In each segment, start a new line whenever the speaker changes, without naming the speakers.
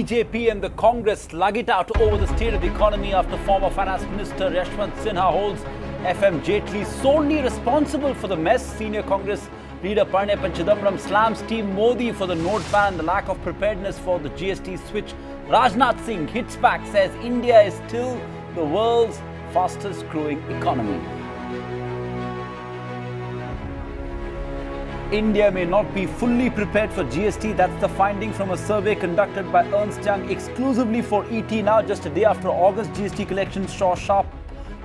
BJP and the Congress slug it out over the state of the economy after former Finance Minister Yashwant Sinha holds FM Jaitley solely responsible for the mess. Senior Congress leader Parnay Chidambaram slams Team Modi for the note ban and the lack of preparedness for the GST switch. Rajnath Singh hits back, says India is still the world's fastest growing economy. India may not be fully prepared for GST. That's the finding from a survey conducted by Ernst Young exclusively for ET. Now, just a day after August GST collections saw a sharp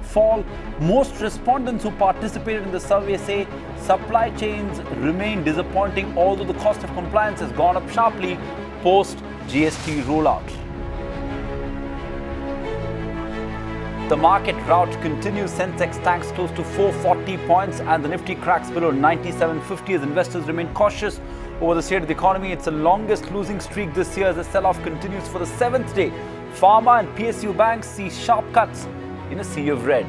fall. Most respondents who participated in the survey say supply chains remain disappointing, although the cost of compliance has gone up sharply post GST rollout. The market rout continues. Sensex tanks close to 440 points and the Nifty cracks below 9750 as investors remain cautious over the state of the economy. It's the longest losing streak this year as the sell-off continues for the 7th day. Pharma and PSU banks see sharp cuts in a sea of red.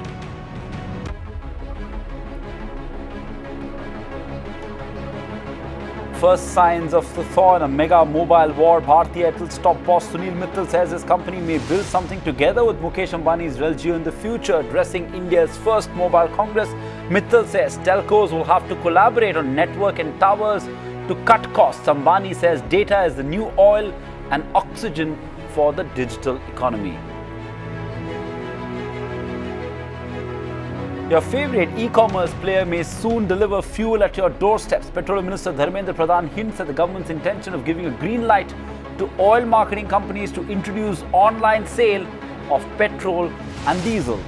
First signs of the thaw in a mega mobile war. Bharti Airtel's top boss Sunil Mittal says his company may build something together with Mukesh Ambani's Relgio in the future. Addressing India's first mobile congress, Mittal says telcos will have to collaborate on network and towers to cut costs. Ambani says data is the new oil and oxygen for the digital economy. Your favorite e-commerce player may soon deliver fuel at your doorsteps. Petroleum Minister Dharmendra Pradhan hints at the government's intention of giving a green light to oil marketing companies to introduce online sale of petrol and diesel.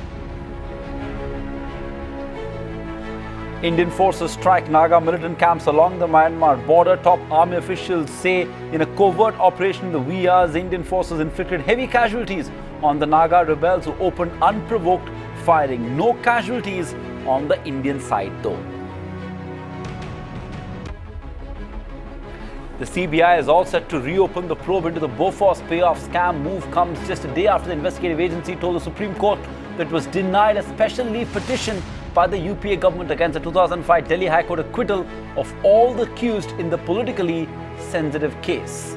Indian forces strike Naga militant camps along the Myanmar border. Top army officials say in a covert operation in the wee hours, Indian forces inflicted heavy casualties on the Naga rebels who opened unprovoked firing. No casualties on the Indian side though. The CBI is all set to reopen the probe into the Bofors payoff scam. Move comes just a day after the investigative agency told the Supreme Court that it was denied a special leave petition by the UPA government against the 2005 Delhi High Court acquittal of all the accused in the politically sensitive case.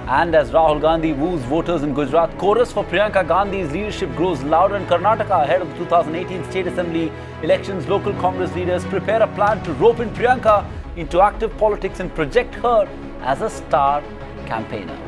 And as Rahul Gandhi woos voters in Gujarat, chorus for Priyanka Gandhi's leadership grows louder in Karnataka ahead of the 2018 State Assembly elections. Local Congress leaders prepare a plan to rope in Priyanka into active politics and project her as a star campaigner.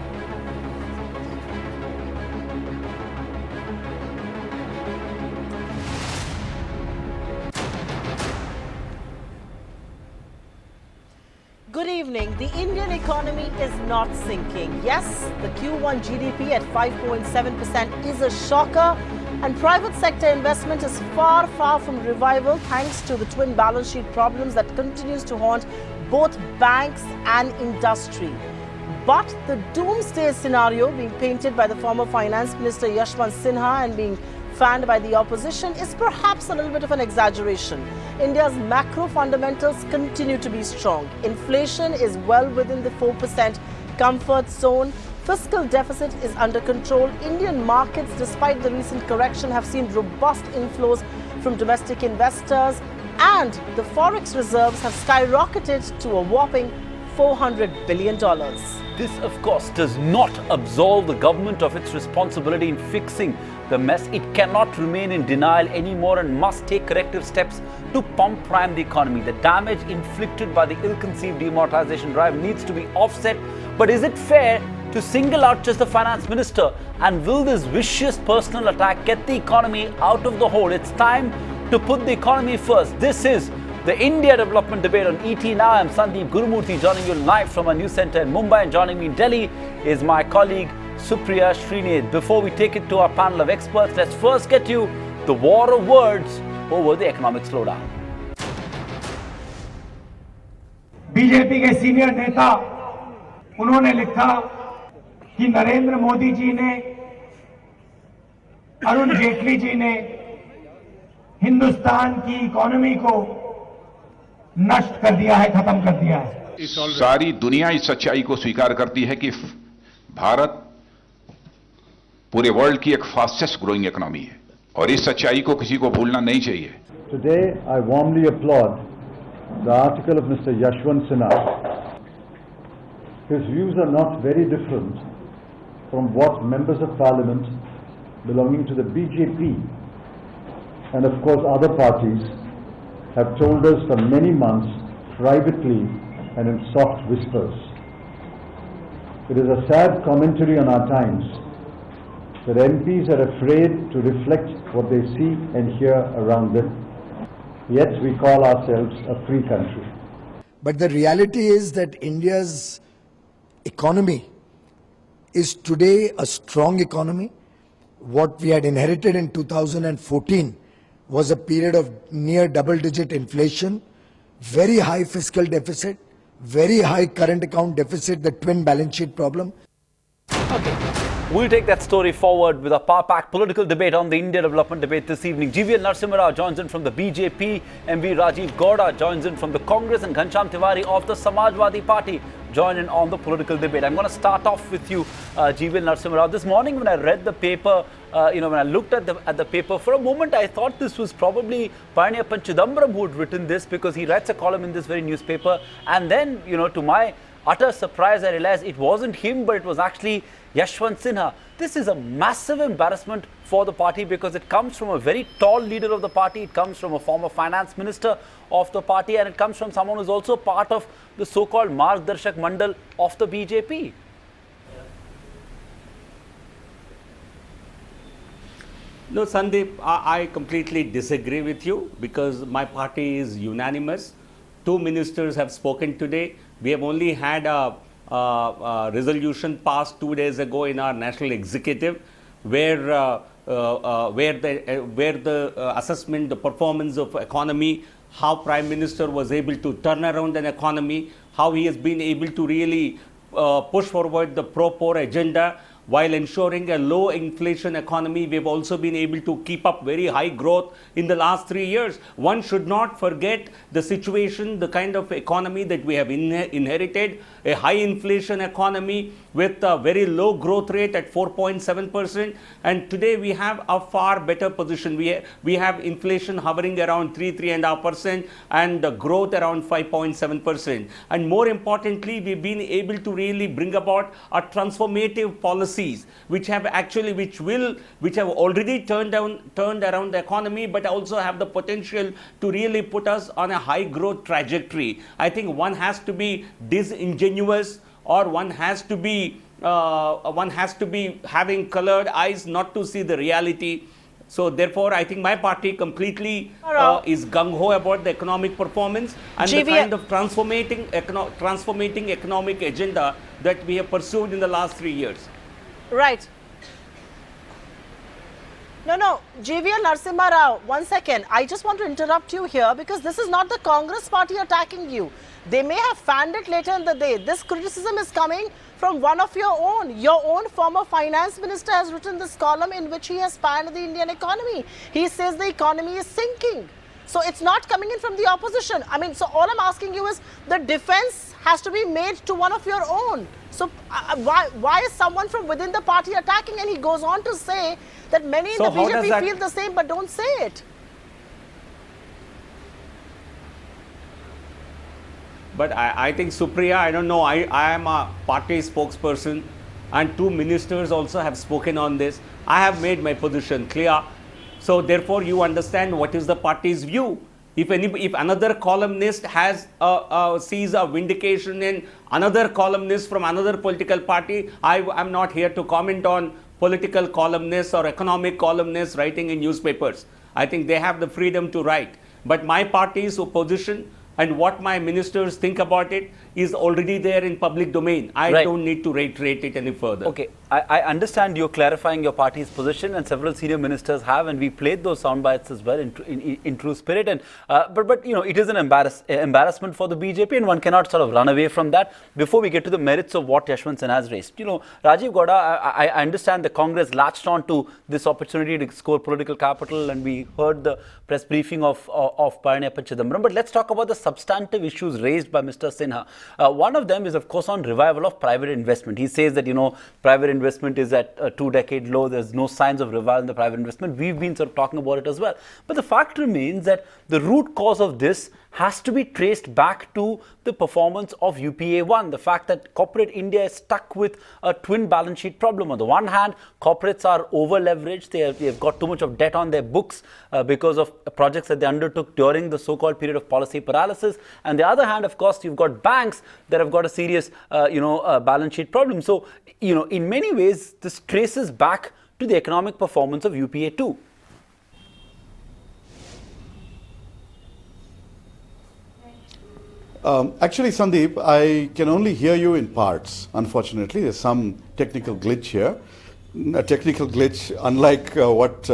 Good evening. The Indian economy is not sinking. Yes, the Q1 GDP at 5.7% is a shocker, and private sector investment is far from revival thanks to the twin balance sheet problems that continues to haunt both banks and industry. But the doomsday scenario being painted by the former Finance Minister Yashwant Sinha and being fanned by the opposition is perhaps a little bit of an exaggeration. India's macro fundamentals continue to be strong. Inflation is well within the 4% comfort zone. Fiscal deficit is under control. Indian markets, despite the recent correction, have seen robust inflows from domestic investors, and the forex reserves have skyrocketed to a whopping $400 billion.
This, of course, does not absolve the government of its responsibility in fixing the mess. It cannot remain in denial anymore and must take corrective steps to pump prime the economy. The damage inflicted by the ill-conceived demonetization drive needs to be offset. But is it fair to single out just the finance minister? And will this vicious personal attack get the economy out of the hole? It's time to put the economy first. This is the India Development Debate on ET Now. I'm Sandeep Gurumurthy, joining you live from our news center in Mumbai, and joining me in Delhi is my colleague Supriya Srinath. Before we take it to our panel of experts, let's first get you the war of words over the economic slowdown.
BJP के senior नेता उन्होंने लिखा कि नरेंद्र मोदी जी ने, अरुण जेटली जी ने हिंदुस्तान की economy को नष्ट कर दिया है, खत्म कर दिया है।
सारी दुनिया इस सच्चाई को स्वीकार करती है कि भारत पूरे वर्ल्ड की एक फास्टेस्ट ग्रोइंग इकोनॉमी है, और इस सच्चाई को किसी को भूलना नहीं चाहिए।
Today I warmly applaud the article of Mr. Yashwant Sinha his views are not very different from what members of parliament belonging to the BJP and of course other parties have told us for many months privately and in soft whispers. It is a sad commentary on our times that MPs are afraid to reflect what they see and hear around them. Yet we call ourselves a free country.
But the reality is that India's economy is today a strong economy. What we had inherited in 2014 was a period of near double-digit inflation, very high fiscal deficit, very high current account deficit, the twin balance sheet problem.
Okay. We'll take that story forward with a power-packed political debate on the India development debate this evening. GVL Narasimha Rao joins in from the BJP, MV Rajiv Gowda joins in from the Congress, and Ghanshyam Tiwari of the Samajwadi Party join in on the political debate. I'm going to start off with you, GVL Narasimha Rao. This morning when I read the paper, when I looked at the paper, for a moment I thought this was probably Palaniappan Chidambaram who had written this, because he writes a column in this very newspaper. And then, to my utter surprise, I realized it wasn't him, but it was actually Yashwant Sinha. This is a massive embarrassment for the party, because it comes from a very tall leader of the party, it comes from a former finance minister of the party, and it comes from someone who's also part of the so-called Margdarshak Mandal of the BJP.
No, Sandeep, I completely disagree with you, because my party is unanimous. 2 ministers have spoken today. We have only had a resolution passed 2 days ago in our national executive, where the assessment, the performance of economy, how Prime Minister was able to turn around an economy, how he has been able to really push forward the pro-poor agenda while ensuring a low inflation economy. We've also been able to keep up very high growth in the last 3 years. One should not forget the situation, the kind of economy that we have inherited, a high inflation economy with a very low growth rate at 4.7%. And today we have a far better position. We have inflation hovering around 3.5% and the growth around 5.7%. And more importantly, we've been able to really bring about a transformative policies which have already turned around the economy, but also have the potential to really put us on a high growth trajectory. I think one has to be disingenuous, or one has to be having colored eyes not to see the reality. So therefore, I think my party completely is gung-ho about the economic performance and the kind of transformating economic agenda that we have pursued in the last 3 years.
Right. No, GVL Narasimha Rao, 1 second. I just want to interrupt you here, because this is not the Congress party attacking you. They may have fanned it later in the day. This criticism is coming from one of your own. Your own former finance minister has written this column in which he has panned the Indian economy. He says the economy is sinking. So it's not coming in from the opposition. I mean, so all I'm asking you is, the defense has to be made to one of your own. So why is someone from within the party attacking? And he goes on to say that many in the BJP feel the same but don't say it.
But I think, Supriya, I don't know, I am a party spokesperson, and 2 ministers also have spoken on this. I have made my position clear. So therefore, you understand what is the party's view. If another columnist sees a vindication in another columnist from another political party, I am not here to comment on political columnists or economic columnists writing in newspapers. I think they have the freedom to write. But my party's position and what my ministers think about it is already there in public domain. I don't need to reiterate it any further.
Okay, I understand you're clarifying your party's position, and several senior ministers have, and we played those sound bites as well in true spirit. And but it is an embarrassment for the BJP, and one cannot sort of run away from that. Before we get to the merits of what Yashwant Sinha has raised, Rajiv Gowda, I understand the Congress latched on to this opportunity to score political capital, and we heard the press briefing of Palaniappan Chidambaram. But let's talk about the substantive issues raised by Mr. Sinha. One of them is, of course, on revival of private investment. He says that, private investment is at a 2-decade low. There's no signs of revival in the private investment. We've been sort of talking about it as well. But the fact remains that the root cause of this has to be traced back to the performance of UPA1. The fact that corporate India is stuck with a twin balance sheet problem. On the one hand, corporates are over leveraged. They've got too much of debt on their books because of projects that they undertook during the so-called period of policy paralysis. And the other hand, of course, you've got banks that have got a serious, balance sheet problem. So, in many ways, this traces back to the economic performance of UPA2.
Actually, Sandeep, I can only hear you in parts. Unfortunately, there's some technical glitch here. A technical glitch, unlike what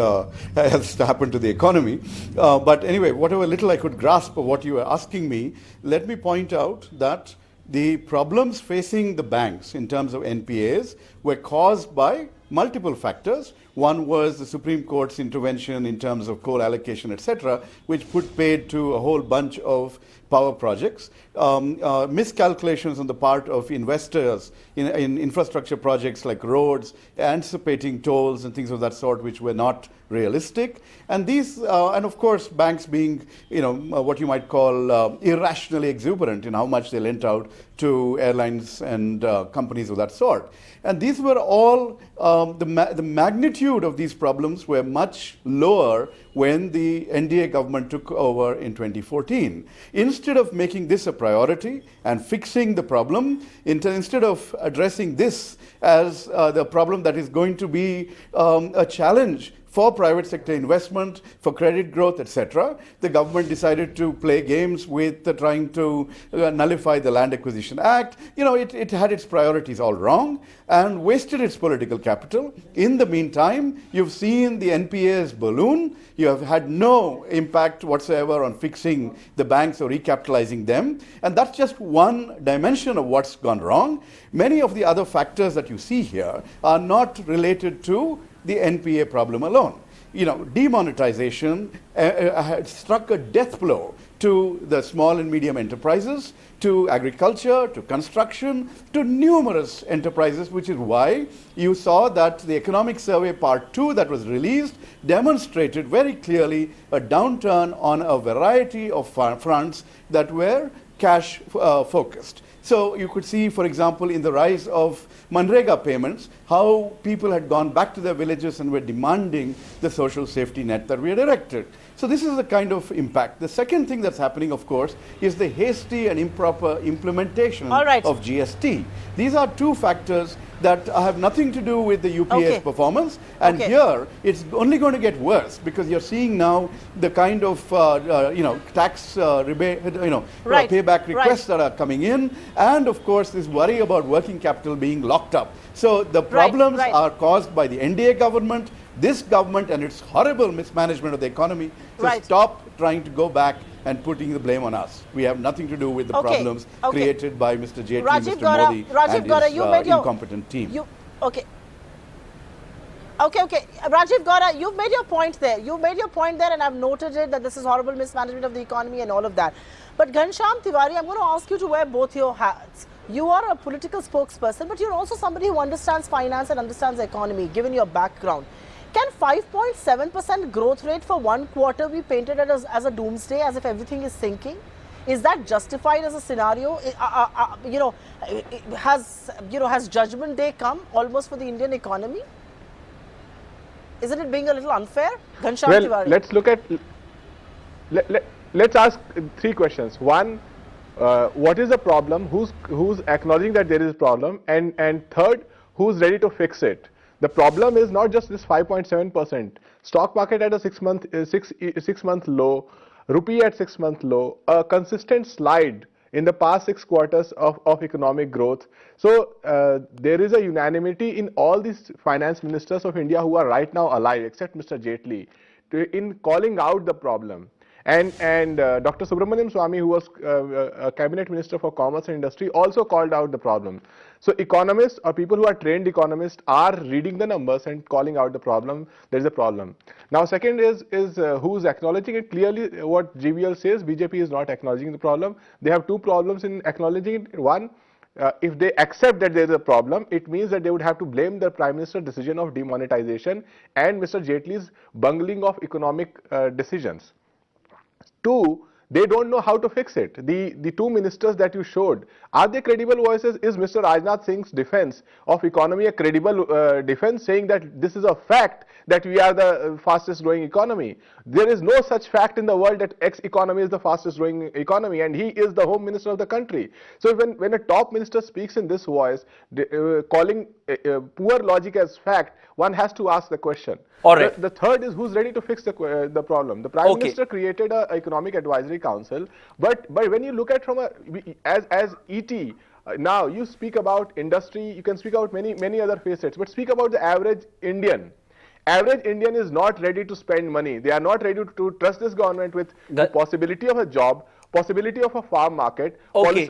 has happened to the economy. But anyway, whatever little I could grasp of what you were asking me, let me point out that the problems facing the banks in terms of NPAs were caused by multiple factors. One was the Supreme Court's intervention in terms of coal allocation, etc., which put paid to a whole bunch of power projects, miscalculations on the part of investors in infrastructure projects like roads, anticipating tolls and things of that sort, which were not realistic, and these, and of course, banks being, what you might call irrationally exuberant in how much they lent out to airlines and companies of that sort. And these were all, the magnitude of these problems were much lower when the NDA government took over in 2014. Instead of making this a priority and fixing the problem, instead of addressing this as the problem that is going to be a challenge for private sector investment, for credit growth, etc., the government decided to play games with trying to nullify the Land Acquisition Act. It had its priorities all wrong and wasted its political capital. In the meantime, you've seen the NPAs balloon. You have had no impact whatsoever on fixing the banks or recapitalizing them. And that's just one dimension of what's gone wrong. Many of the other factors that you see here are not related to the NPA problem alone. Demonetization struck a death blow to the small and medium enterprises, to agriculture, to construction, to numerous enterprises, which is why you saw that the Economic Survey Part 2 that was released demonstrated very clearly a downturn on a variety of fronts that were cash focused. So you could see, for example, in the rise of Manrega payments, how people had gone back to their villages and were demanding the social safety net that we had erected. So this is the kind of impact. The second thing that's happening, of course, is the hasty and improper implementation of GST. These are two factors that have nothing to do with the UPA's performance. And here, it's only going to get worse because you're seeing now the kind of, tax rebate, payback requests that are coming in. And of course, this worry about working capital being locked up. So the problems are caused by the NDA government, this government and its horrible mismanagement of the economy. So stop trying to go back and putting the blame on us. We have nothing to do with the problems created by Mr. Jaitley, Mr. Modi and his incompetent team.
Okay, Rajiv Gaura, you've made your point there. And I've noted it that this is horrible mismanagement of the economy and all of that. But Ghanshyam Tiwari, I'm going to ask you to wear both your hats. You are a political spokesperson, but you're also somebody who understands finance and understands the economy, given your background. Can 5.7% growth rate for one quarter be painted as a doomsday, as if everything is sinking? Is that justified as a scenario? Has Judgment Day come almost for the Indian economy? Isn't it being a little unfair? Ghanshyam Tiwari.
Let's look at. Let's ask three questions. One, what is the problem? Who's acknowledging that there is a problem? And third, who's ready to fix it? The problem is not just this 5.7%. Stock market at a 6-month low, rupee at 6-month low, a consistent slide in the past 6 quarters of economic growth. So there is a unanimity in all these finance ministers of India who are right now alive, except Mr. Jaitley, in calling out the problem. And Dr. Subramaniam Swamy, who was a cabinet minister for commerce and industry, also called out the problem. So economists or people who are trained economists are reading the numbers and calling out the problem. There is a problem. Now, second is who's acknowledging it. Clearly, what GVL says, BJP is not acknowledging the problem. They have two problems in acknowledging it. One, if they accept that there is a problem, it means that they would have to blame the Prime Minister's decision of demonetization and Mr. Jaitley's bungling of economic decisions. Two, they don't know how to fix it. The two ministers that you showed, are they credible voices? Is Mr. Rajnath Singh's defense of economy a credible defense, saying that this is a fact that we are the fastest growing economy? There is no such fact in the world that X economy is the fastest growing economy, and he is the home minister of the country. So when a top minister speaks in this voice, calling poor logic as fact, one has to ask the question.
All right.
The third is, who's ready to fix the problem? The Prime Minister created an economic advisory council, but when you look at from as ET, now you speak about industry, you can speak about many other facets, but speak about the average Indian. Average Indian is not ready to spend money. They are not ready to trust this government with the possibility of a job, possibility of a farm market,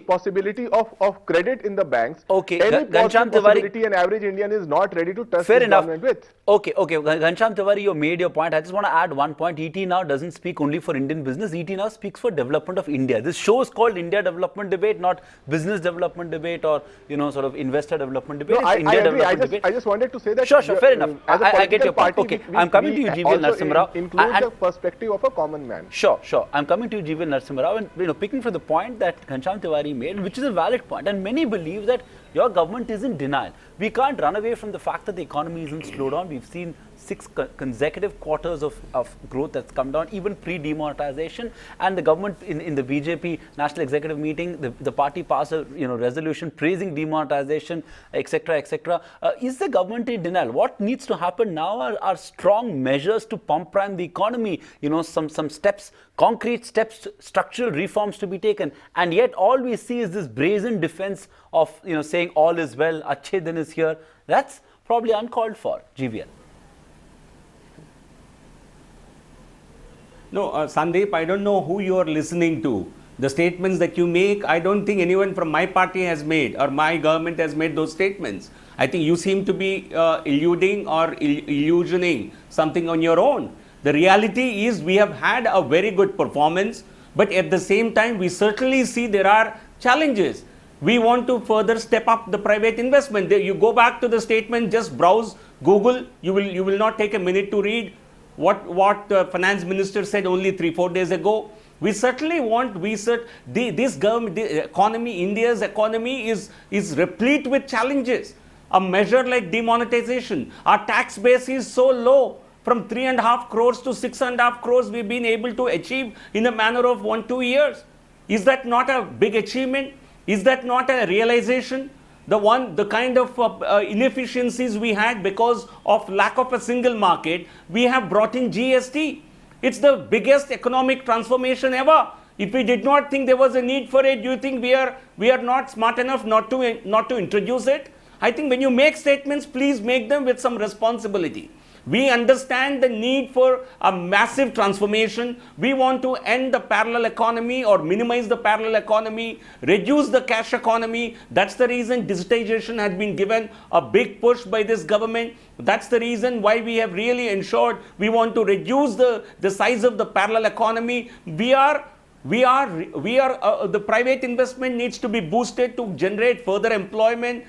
possibility of credit in the banks. Any possibility an average Indian is not ready to trust this government with.
Ghanshyam Tiwari, you made your point. I just want to add one point. ET now doesn't speak only for Indian business. ET now speaks for development of India. This show is called India Development Debate, not Business Development Debate or, sort of investor development debate.
No, I agree. I just wanted to say that.
Sure, fair enough. I get your point. I'm coming to you, GVL Narasimha Rao.
Include the perspective of a common man.
Sure. I'm coming to you, GVL Narasimha Rao, and picking from the point that Ghanshyam Tiwari made, which is a valid point, and many believe that your government is in denial. We can't run away from the fact that the economy isn't slowed down. We've seen 6 consecutive quarters of growth that's come down, even pre-demonetization. And the government in the BJP National Executive Meeting, the party passed a resolution praising demonetization, etc., etc. Is the government in denial? What needs to happen now are strong measures to pump prime the economy. Some steps, concrete steps, structural reforms to be taken. And yet all we see is this brazen defense of saying all is well, Achhe Din is here. That's probably uncalled for. GVL.
No, Sandeep, I don't know who you are listening to. The statements that you make, I don't think anyone from my party has made or my government has made those statements. I think you seem to be eluding or illusioning something on your own. The reality is we have had a very good performance, but at the same time, we certainly see there are challenges. We want to further step up the private investment. You go back to the statement, just browse Google, you will not take a minute to read what the finance minister said only 3-4 days ago. We certainly want, this government, the economy, India's economy is replete with challenges. A measure like demonetization, our tax base is so low, from 3.5 crores to 6.5 crores we've been able to achieve in a manner of 1-2 years. Is that not a big achievement? Is that not a realization? The kind of inefficiencies we had because of lack of a single market, we have brought in GST. It's the biggest economic transformation ever. If we did not think there was a need for it, do you think we are not smart enough not to introduce it? I think when you make statements, please make them with some responsibility. We understand the need for a massive transformation. We want to end the parallel economy or minimize the parallel economy, reduce the cash economy. That's the reason digitization has been given a big push by this government. That's the reason why we have really ensured we want to reduce the size of the parallel economy. The private investment needs to be boosted to generate further employment.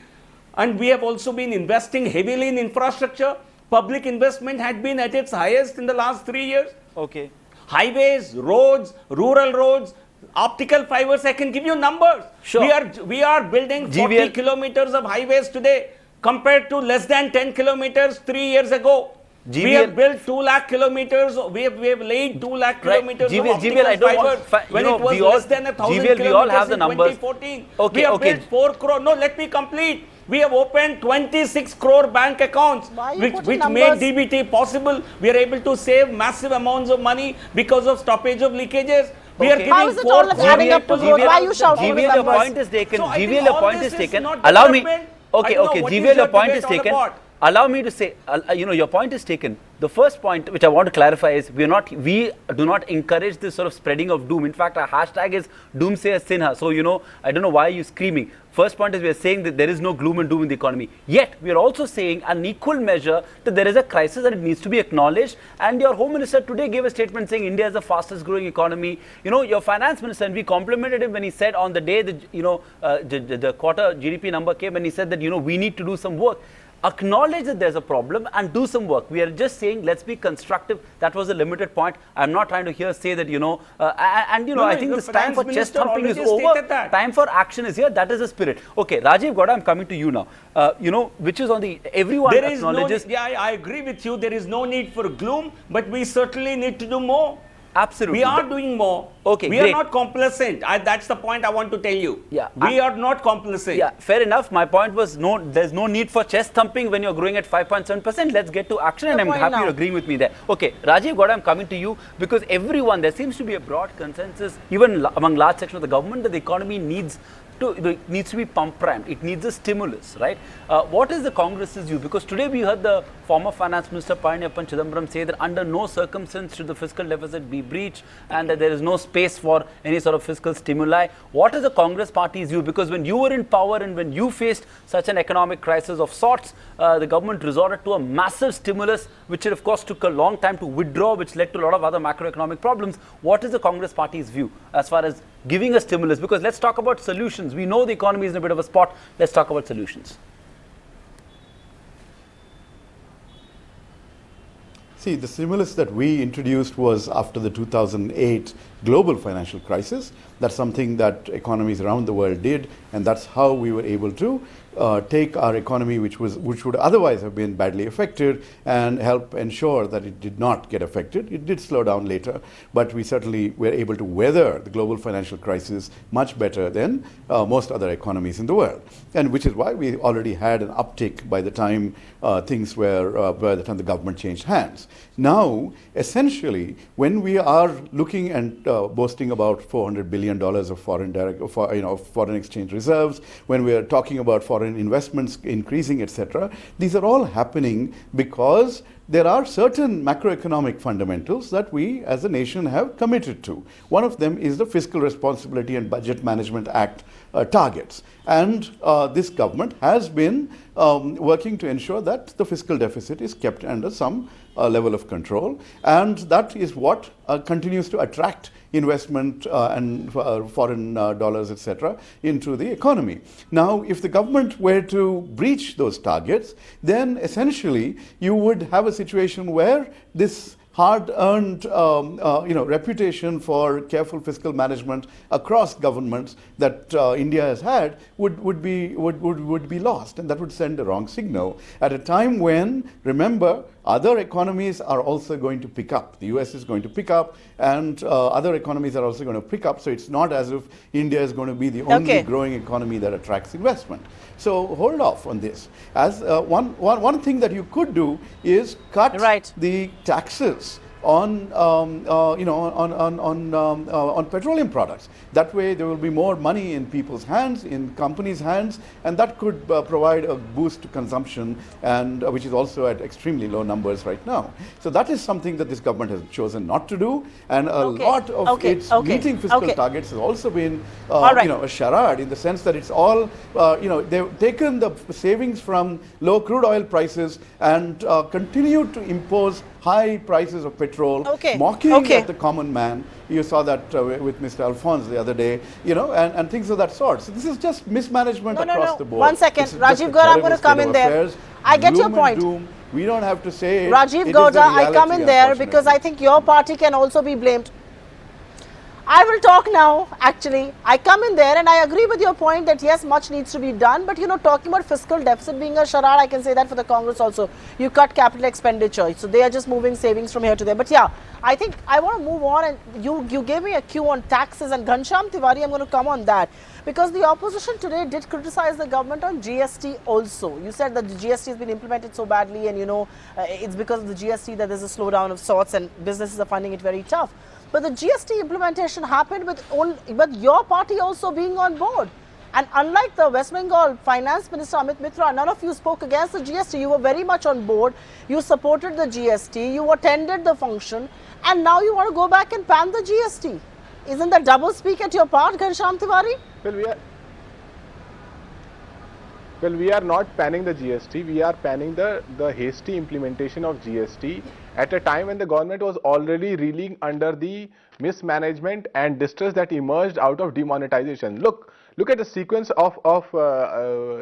And we have also been investing heavily in infrastructure. Public investment had been at its highest in the last 3 years.
Okay.
Highways, roads, rural roads, optical fibers, I can give you numbers.
Sure.
We are building 40 kilometers of highways today compared to less than 10 kilometers 3 years ago. We have built 2 lakh kilometers, we have laid 2 lakh kilometers of optical fibers when it was less than 1,000 kilometers in 2014. We have built 4 crore, no, let me complete. We have opened 26 crore bank accounts, which made DBT possible. We are able to save massive amounts of money because of stoppage of leakages. We are giving
how is it all adding up to growth? Why are you shouting?
GVL, your point is taken. GVL, your point is taken. Allow me. Okay, GVL, your point is taken. Allow me to say, your point is taken. The first point which I want to clarify is we do not encourage this sort of spreading of doom. In fact, our hashtag is Doomsayer Sinha. So, I don't know why you're screaming. First point is we are saying that there is no gloom and doom in the economy. Yet, we are also saying an equal measure that there is a crisis and it needs to be acknowledged. And your Home Minister today gave a statement saying India is the fastest growing economy. Your Finance Minister, and we complimented him when he said on the day the quarter GDP number came and he said that, we need to do some work. acknowledge that there's a problem and do some work. We are just saying, let's be constructive. That was a limited point. I'm not trying to here say that, I think this time for chest thumping is over. Time for action is here. That is the spirit. Okay, Rajiv Gowda, I'm coming to you now. Which is on the, everyone
there is
acknowledges.
I agree with you. There is no need for gloom, but we certainly need to do more.
Absolutely.
We are doing more.
Okay,
we
great.
are not complacent. That's the point I want to tell you.
Yeah,
we are not complacent.
Yeah, fair enough. My point was, there's no need for chest thumping when you're growing at 5.7%. Let's get to action, and I'm happy you're agreeing with me there. Okay, Rajiv Gowda, I'm coming to you because there seems to be a broad consensus, even among large section of the government, that the economy needs to be pump primed. It needs a stimulus, right? What is the Congress's view? Because today we heard the former Finance Minister Palaniappan Chidambaram say that under no circumstance should the fiscal deficit be breached and that there is no space for any sort of fiscal stimuli. What is the Congress party's view? Because when you were in power and when you faced such an economic crisis of sorts, the government resorted to a massive stimulus, which of course took a long time to withdraw, which led to a lot of other macroeconomic problems. What is the Congress party's view as far as giving a stimulus? Because let's talk about solutions. We know the economy is in a bit of a spot. Let's talk about solutions.
See, the stimulus that we introduced was after the 2008 global financial crisis. That's something that economies around the world did, and that's how we were able to take our economy, which would otherwise have been badly affected, and help ensure that it did not get affected. It did slow down later, but we certainly were able to weather the global financial crisis much better than most other economies in the world, and which is why we already had an uptick by the time by the time the government changed hands. Now, essentially, when we are looking and boasting about $400 billion of foreign exchange reserves, when we are talking about foreign investments increasing, etc., these are all happening because there are certain macroeconomic fundamentals that we as a nation have committed to. One of them is the Fiscal Responsibility and Budget Management Act targets. And this government has been working to ensure that the fiscal deficit is kept under some level of control. And that is what continues to attract investment and foreign dollars, etc., into the economy. Now, if the government were to breach those targets, then essentially you would have a situation where this hard-earned reputation for careful fiscal management across governments that India has had would be lost, and that would send a wrong signal at a time when, remember, other economies are also going to pick up. The US is going to pick up, and other economies are also going to pick up. So it's not as if India is going to be the only growing economy that attracts investment. So hold off on this. As one thing that you could do is cut the taxes on petroleum products. That way there will be more money in people's hands, in companies' hands, and that could provide a boost to consumption, and which is also at extremely low numbers right now. So that is something that this government has chosen not to do, and a lot of its meeting fiscal targets has also been a charade, in the sense that it's all they've taken the savings from low crude oil prices and continued to impose high prices of petrol, mocking at the common man. You saw that with Mr. Alphonse the other day, and things of that sort. So this is just mismanagement across the board.
1 second, Rajiv Gowda, I'm going to come in there. I get your point.
We don't have to say it.
Rajiv Gowda, I come in there because I think your party can also be blamed. I will talk now, actually. I come in there and I agree with your point that yes, much needs to be done. But, talking about fiscal deficit being a charade, I can say that for the Congress also. You cut capital expenditure. So they are just moving savings from here to there. But yeah, I think I want to move on. And you gave me a cue on taxes. And Ghanshyam Tiwari, I'm going to come on that. Because the opposition today did criticize the government on GST also. You said that the GST has been implemented so badly and, it's because of the GST that there's a slowdown of sorts and businesses are finding it very tough. But the GST implementation happened with your party also being on board. And unlike the West Bengal Finance Minister Amit Mitra, none of you spoke against the GST. You were very much on board. You supported the GST. You attended the function. And now you want to go back and ban the GST. Isn't that double speak at your part, Ghanshyam Tiwari?
Well, we are not panning the GST. We are panning the hasty implementation of GST at a time when the government was already reeling under the mismanagement and distress that emerged out of demonetization. Look at the sequence of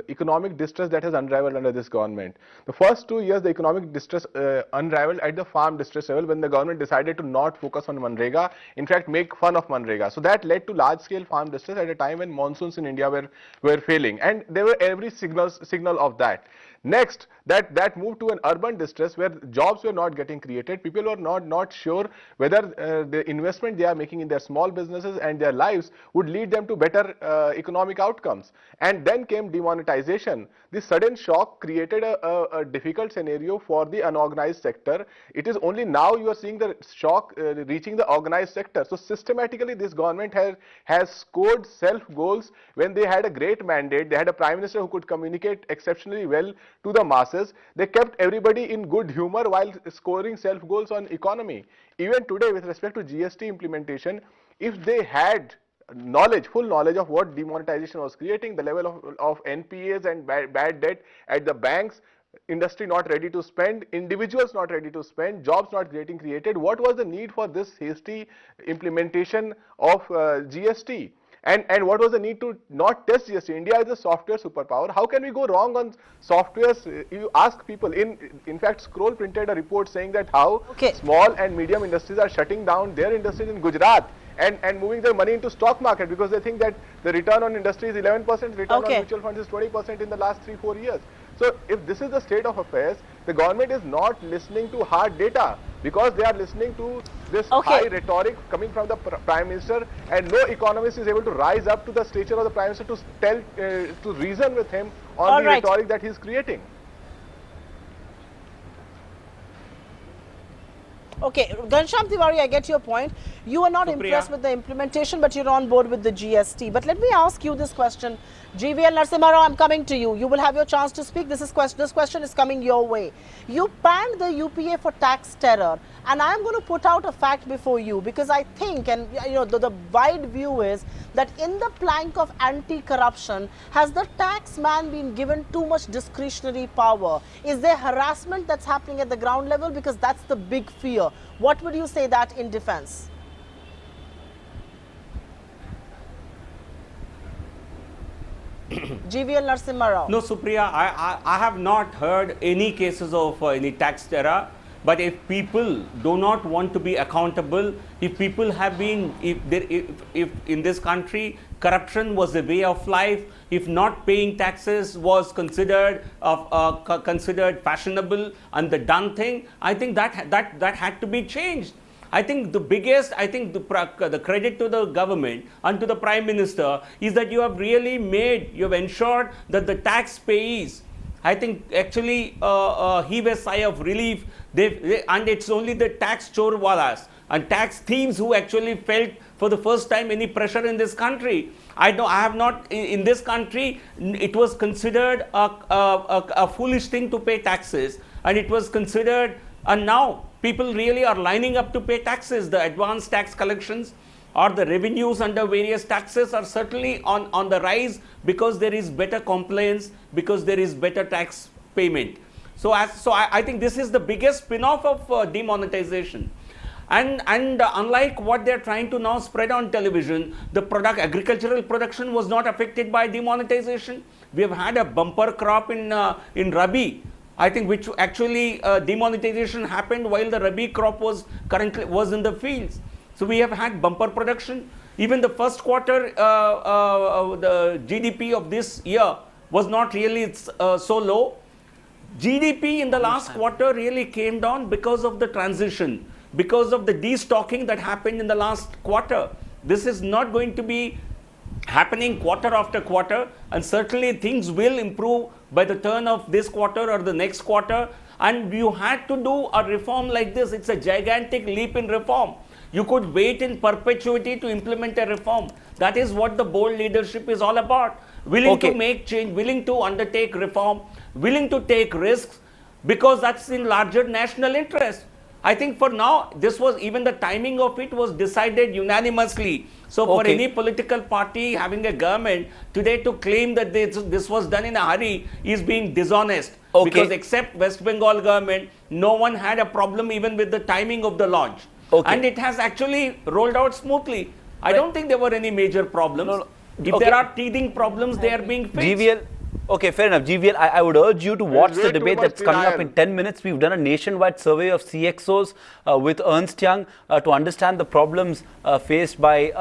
economic distress that has unraveled under this government. The first 2 years, the economic distress unraveled at the farm distress level when the government decided to not focus on Manrega, in fact make fun of Manrega. So that led to large-scale farm distress at a time when monsoons in India were failing, and there were every signal of that. Next, that moved to an urban distress where jobs were not getting created. People were not sure whether the investment they are making in their small businesses and their lives would lead them to better economic outcomes. And then came demonetization. The sudden shock created a difficult scenario for the unorganized sector. It is only now you are seeing the shock reaching the organized sector. So systematically this government has scored self goals when they had a great mandate. They had a prime minister who could communicate exceptionally well to the masses. They kept everybody in good humor while scoring self goals on economy. Even today, with respect to GST implementation, if they had full knowledge of what demonetization was creating, the level of NPAs and bad debt at the banks, industry not ready to spend, individuals not ready to spend, jobs not getting created, what was the need for this hasty implementation of GST? And what was the need to not test GST? India is a software superpower. How can we go wrong on softwares? You ask people. In fact, Scroll printed a report saying that how small and medium industries are shutting down their industries in Gujarat and moving their money into stock market because they think that the return on industry is 11%, return on mutual funds is 20% in the last 3-4 years. So if this is the state of affairs, the government is not listening to hard data because they are listening to this high rhetoric coming from the Prime Minister, and no economist is able to rise up to the stature of the Prime Minister to reason with him on the rhetoric that he is creating.
Okay, Ghanshyam Tiwari, I get your point. You are not impressed with the implementation, but you're on board with the GST. But let me ask you this question. GVL Narasimha Rao, I'm coming to you. You will have your chance to speak. This question is coming your way. You panned the UPA for tax terror, and I'm going to put out a fact before you because I think, and you know, the wide view is that in the plank of anti-corruption, has the tax man been given too much discretionary power? Is there harassment that's happening at the ground level? Because that's the big fear. What would you say that in defense? GVL Narasimha Rao.
No, Supriya, I have not heard any cases of any tax terror. But if people do not want to be accountable, if people have been, if in this country corruption was a way of life, if not paying taxes was considered fashionable and the done thing, I think that had to be changed. I think the biggest, the credit to the government and to the Prime Minister is that you have really you have ensured that the taxpayers, I think actually heave a sigh of relief. And it's only the tax chorwalas and tax thieves who actually felt for the first time any pressure in this country. I have not, in this country, it was considered a foolish thing to pay taxes, and it was considered, and now people really are lining up to pay taxes. The advanced tax collections or the revenues under various taxes are certainly on the rise because there is better compliance, because there is better tax payment. So I think this is the biggest spin-off of demonetization. And unlike what they are trying to now spread on television, the agricultural production was not affected by demonetization. We have had a bumper crop in Rabi, I think, which actually demonetization happened while the Rabi crop was in the fields. So we have had bumper production. Even the first quarter, the GDP of this year was not really so low. GDP in the last quarter really came down because of the transition, because of the destocking that happened in the last quarter. This is not going to be happening quarter after quarter, and certainly things will improve by the turn of this quarter or the next quarter. And you had to do a reform like this. It's a gigantic leap in reform. You could wait in perpetuity to implement a reform. That is what the bold leadership is all about. Willing to make change, willing to undertake reform, willing to take risks, because that's in larger national interest. I think for now, this was, even the timing of it was decided unanimously. So for
Okay.
any political party having a government today to claim that this was done in a hurry is being dishonest.
Okay.
Because except West Bengal government, no one had a problem even with the timing of the launch.
Okay.
And it has actually rolled out smoothly. I
Right.
don't think there were any major problems.
No, no.
If
Okay.
there are teething problems, they are being fixed.
GVL, okay, fair enough. GVL, I would urge you to watch
way
the
too
debate
much
that's coming up
denial.
in 10 minutes. We've done a nationwide survey of CXOs with Ernst Young to understand the problems faced by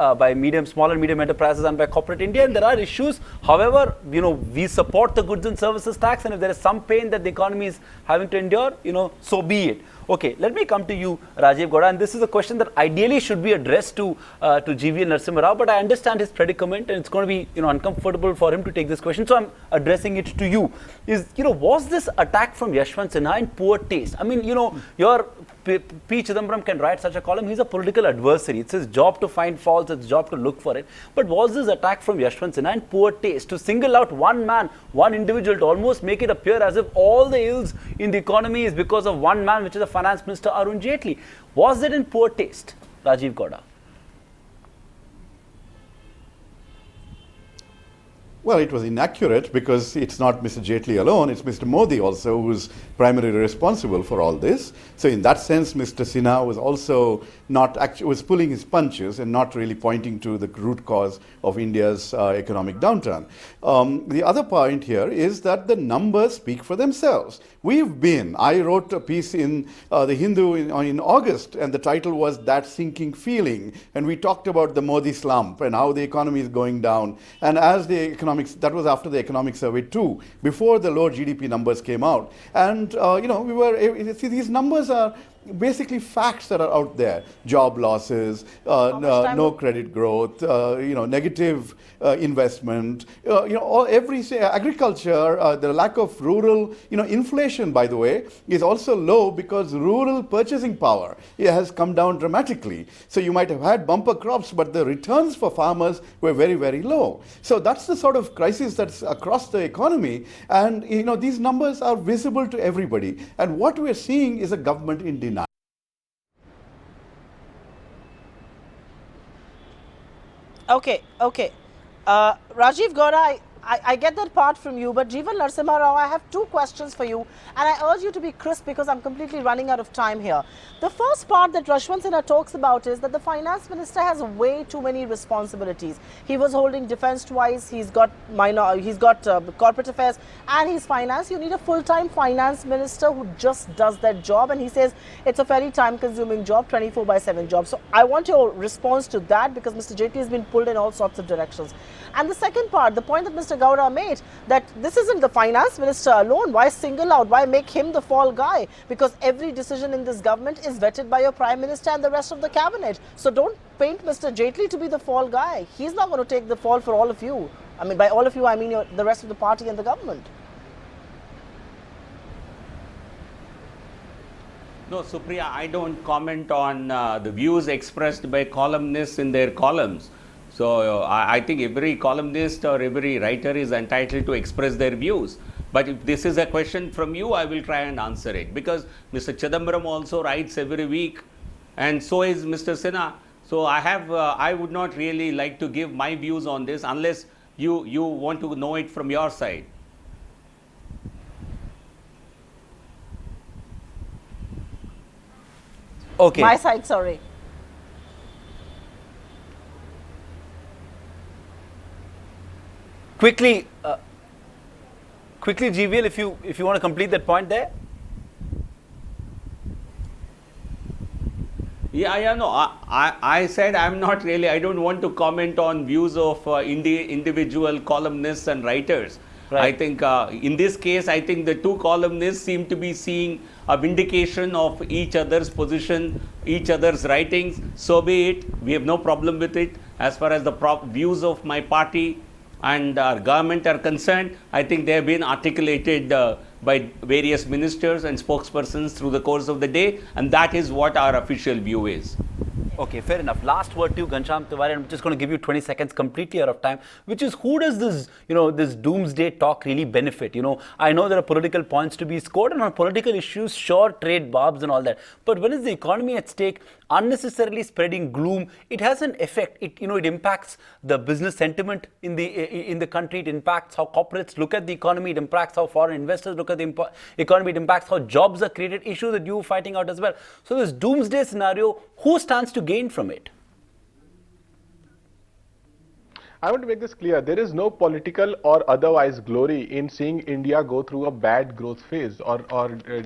small and medium enterprises and by corporate India. And there are issues. However, we support the goods and services tax, and if there is some pain that the economy is having to endure, so be it. Okay, let me come to you, Rajiv Gowda, and this is a question that ideally should be addressed to GVL Narasimha Rao, but I understand his predicament, and it's going to be uncomfortable for him to take this question, so I'm addressing it to you. Was this attack from Yashwant Sinha in poor taste? I mean, your P. Chidambaram can write such a column. He's a political adversary. It's his job to find faults. It's his job to look for it. But was this attack from Yashwant Sinha in poor taste to single out one man, one individual, to almost make it appear as if all the ills in the economy is because of one man, which is the Finance Minister Arun Jaitley? Was it in poor taste, Rajiv Gowda?
Well, it was inaccurate because it's not Mr. Jaitley alone, it's Mr. Modi also who's primarily responsible for all this. So in that sense, Mr. Sinha was also not was pulling his punches and not really pointing to the root cause of India's economic downturn. The other point here is that the numbers speak for themselves. I wrote a piece in the Hindu in August, and the title was That Sinking Feeling, and we talked about the Modi slump and how the economy is going down. And as the economics, that was after the economic survey too, before the low GDP numbers came out. And these numbers are basically facts that are out there: job losses, no credit growth, negative investment, agriculture, the lack of rural, inflation, by the way, is also low because rural purchasing power has come down dramatically. So you might have had bumper crops, but the returns for farmers were very, very low. So that's the sort of crisis that's across the economy, and these numbers are visible to everybody. And what we're seeing is a government in denial.
Okay. Rajiv Gowda, I get that part from you, but GVL Narasimha Rao, I have two questions for you, and I urge you to be crisp because I'm completely running out of time here. The first part that Yashwant Sinha talks about is that the finance minister has way too many responsibilities. He was holding defense twice, he's got corporate affairs, and he's finance. You need a full-time finance minister who just does that job, and he says it's a very time-consuming job, 24/7 job. So I want your response to that, because Mr. Jaitley has been pulled in all sorts of directions. And the second part, the point that Mr. Gowda made, that this isn't the finance minister alone. Why single out? Why make him the fall guy? Because every decision in this government is vetted by your prime minister and the rest of the cabinet. So don't paint Mr. Jaitley to be the fall guy. He's not going to take the fall for all of you. I mean, by all of you, I mean the rest of the party and the government.
No, Supriya, I don't comment on the views expressed by columnists in their columns. So I think every columnist or every writer is entitled to express their views. But if this is a question from you, I will try and answer it, because Mr. Chidambaram also writes every week, and so is Mr. Sinha. So I would not really like to give my views on this unless you want to know it from your side.
Okay.
My side, sorry.
Quickly, GVL, if you want to complete that point there.
Yeah, no, I said I don't want to comment on views of individual columnists and writers. Right. I think in this case, I think the two columnists seem to be seeing a vindication of each other's position, each other's writings. So be it. We have no problem with it. As far as the views of my party and our government are concerned, I think they have been articulated by various ministers and spokespersons through the course of the day, and that is what our official view is.
Okay, fair enough. Last word to you, Ghanshyam Tiwari. I'm just going to give you 20 seconds, completely out of time, which is, who does this, this doomsday talk really benefit? I know there are political points to be scored, and on political issues, sure, trade barbs and all that. But when is the economy at stake, unnecessarily spreading gloom, it has an effect. It impacts the business sentiment in the country. It impacts how corporates look at the economy. It impacts how foreign investors look at the economy. It impacts how jobs are created, issues that you're fighting out as well. So this doomsday scenario, who stands to gain from it?
I want to make this clear. There is no political or otherwise glory in seeing India go through a bad growth phase or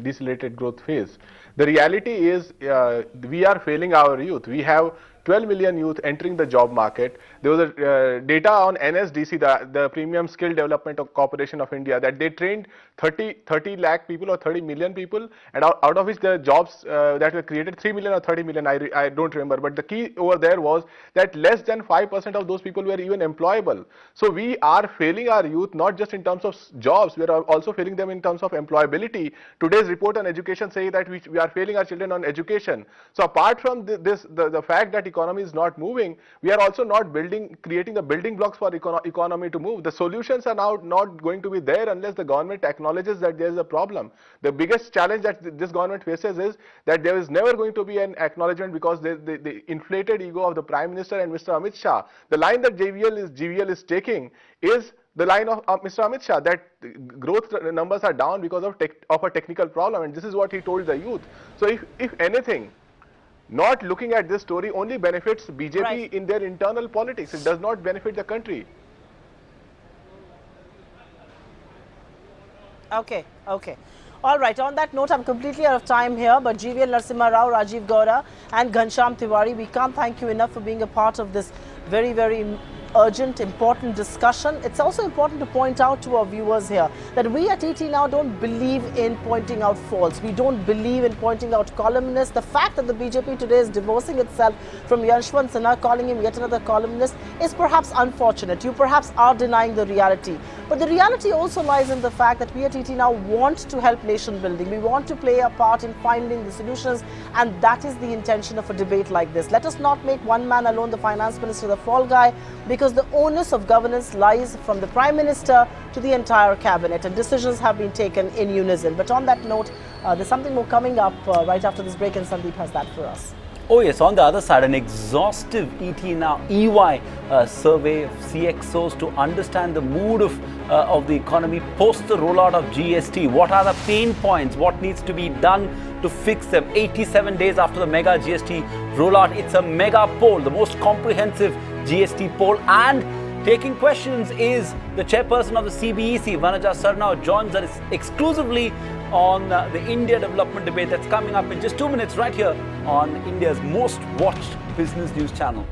decelerated growth phase. The reality is we are failing our youth. We have 12 million youth entering the job market. There was a data on NSDC, the Premium Skill Development Corporation of India, that they trained 30 lakh people or 30 million people, and out of which the jobs that were created, 3 million or 30 million, I don't remember. But the key over there was that less than 5% of those people were even employable. So we are failing our youth, not just in terms of jobs, we are also failing them in terms of employability. Today's report on education say that we are failing our children on education. So apart from the fact that economy is not moving, we are also not creating the building blocks for economy to move. The solutions are now not going to be there unless the government acknowledges that there is a problem. The biggest challenge that this government faces is that there is never going to be an acknowledgement, because the inflated ego of the Prime Minister and Mr. Amit Shah. The line that GVL is taking is the line of Mr. Amit Shah, that growth numbers are down because of a technical problem, and this is what he told the youth. So if anything, not looking at this story only benefits BJP in their internal politics. It does not benefit the country.
Okay. All right, on that note, I'm completely out of time here, but GVL Narasimha Rao, Rajiv Gowda and Ghanshyam Tiwari, we can't thank you enough for being a part of this very, very urgent, important discussion. It's also important to point out to our viewers here that we at ET Now don't believe in pointing out faults. We don't believe in pointing out columnists. The fact that the BJP today is divorcing itself from Yashwant Sinha, calling him yet another columnist, is perhaps unfortunate. You perhaps are denying the reality. But the reality also lies in the fact that we at ET Now want to help nation building. We want to play a part in finding the solutions, and that is the intention of a debate like this. Let us not make one man alone the finance minister the fall guy, because the onus of governance lies from the Prime Minister to the entire cabinet, and decisions have been taken in unison. But on that note, there's something more coming up right after this break, and Sandeep has that for us.
Oh yes, on the other side, an exhaustive ET Now EY survey of CXOs to understand the mood of the economy post the rollout of GST. What are the pain points? What needs to be done to fix them? 87 days after the mega GST rollout, it's a mega poll, the most comprehensive GST poll. And taking questions is the chairperson of the CBEC, Vanaja Sarna, joins us exclusively on the India development debate that's coming up in just 2 minutes right here on India's most watched business news channel.